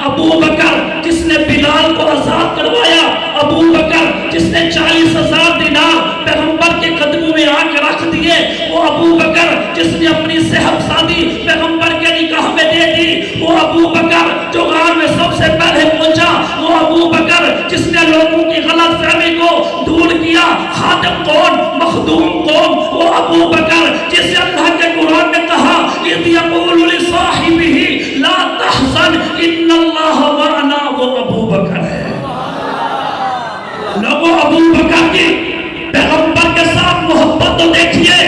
ابو بکر جس نے بلال کو آزاد کروایا، ابو بکر جس نے 40,000 دینار پیغمبر کے قدموں میں آ کے رکھ دیے، وہ ابو بکر جس نے اپنی صحت شادی پیغمبر کے نکاح میں دے دی، وہ ابو بکر جو غار میں سب سے پہلے پہنچا، وہ ابو بکر جس نے لوگوں کی غلط فہمی کو دور کیا، خادم کون مخدوم کون، وہ ابو بکر جسے اللہ کے قرآن نے کہا اِذْ يَقُولُ لِصَاحِبِهِ لَا تَحْزَنْ إِنَّ اللَّهَ مَعَنَا، وہ ابو بکر ہے۔ لوگوں ابو بکر کی پیغمبر کے ساتھ محبت تو دیکھیے،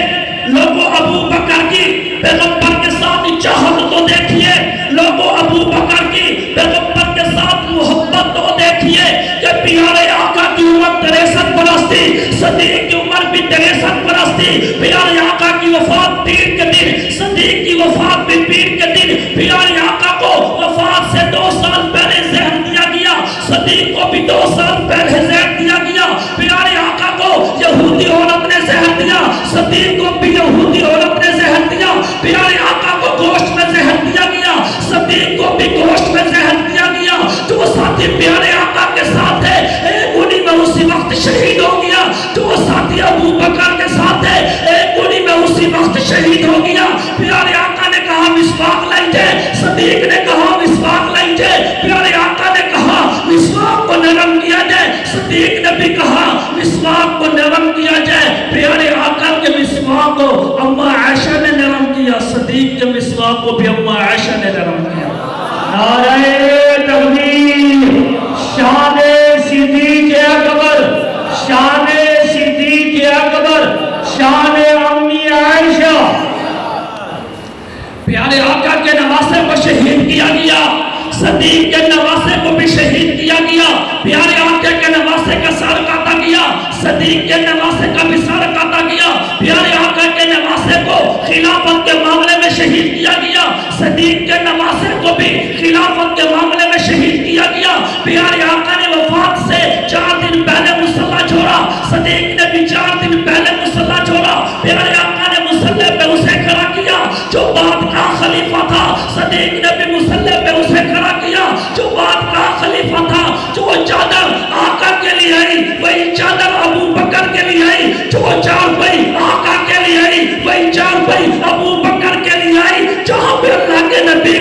لوگوں ابو بکر کی پیغمبر کے ساتھ چاہت تو دیکھیے، لوگوں ابو بکر کی پیغمبر کے ساتھ محبت تو دیکھیے کہ پیارے آقا کی عمر 63 برس تھی، صدیق کی عمر بھی 63 برس تھی، پیارے آقا کی وفات پیر کے دن، صدیق کی وفات بھی پیر کے دن، پیارے آقا کو وفات سے 2 سال پہلے زہر دیا گیا، صدیق کو بھی 2 سال پہلے زہر دیا گیا، پیارے آقا کو یہودی عورت نے زہر دیا، صدیق کو بھی یہودی عورت نے زہر دیا، پیارے آقا کو گوشت میں زہر دیا گیا، صدیق کو بھی گوشت میں زہر دیا گیا، جو ساتھی پیارے آقا کے ساتھ ہے ایک انہی میں اسی وقت شہید ہو گیا، جو ساتھی ابو بکر کے ساتھ ہے ایک انہی میں اسی وقت شہید ہو گیا۔ پیارے آقا نے کہا مسواک لائیے، صدیق نے کہا مسواک لائیے، پیارے آقا نے کہا مسواک کو نرم کیا جائے، صدیق نے بھی کہا مسواک کو نرم کیا جائے، پیارے آقا کے مسواک کو اما عائشہ نے نرم کیا، صدیق کے مسواک کو بھی اما عائشہ نے نرم کیا۔ نعرہ تکبیر، شان صدیق اکبر، شان صدیق اکبر، شان امی عائشہ۔ پیارے آقا کے نواسے کو شہید کیا گیا، صدیق کے نواسے کو بھی شہید کیا گیا، پیارے آقا کے نواسے کا سر کاٹا گیا، صدیق کے نواسے کا بھی سر کاٹا گیا، پیارے آقا کے نواسے کو خلافت کے معاملے میں شہید کیا گیا، صدیق کے نواسے کو بھی خلافت کے معاملے میں شہید کیا گیا، پیارے آقا نے وفات سے 4 دن پہلے مصلی چھوڑا، صدیق نے بھی 4 دن پہلے مصلی چھوڑا، پیارے آقا نے مصلی پہ اسے کھڑا کیا جو بعد کا خلیفہ تھا، صدیق نے بھی مصلی پہ اسے کھڑا کیا جو بعد کا خلیفہ تھا، جو چادر آقا کے لیے آئی وہی چادر ابو بکر کے لیے آئی، جو چارپائی آقا کے لیے آئی وہی چارپائی ابو بکر کے لیے آئی، جہاں پہ اللہ کے نبی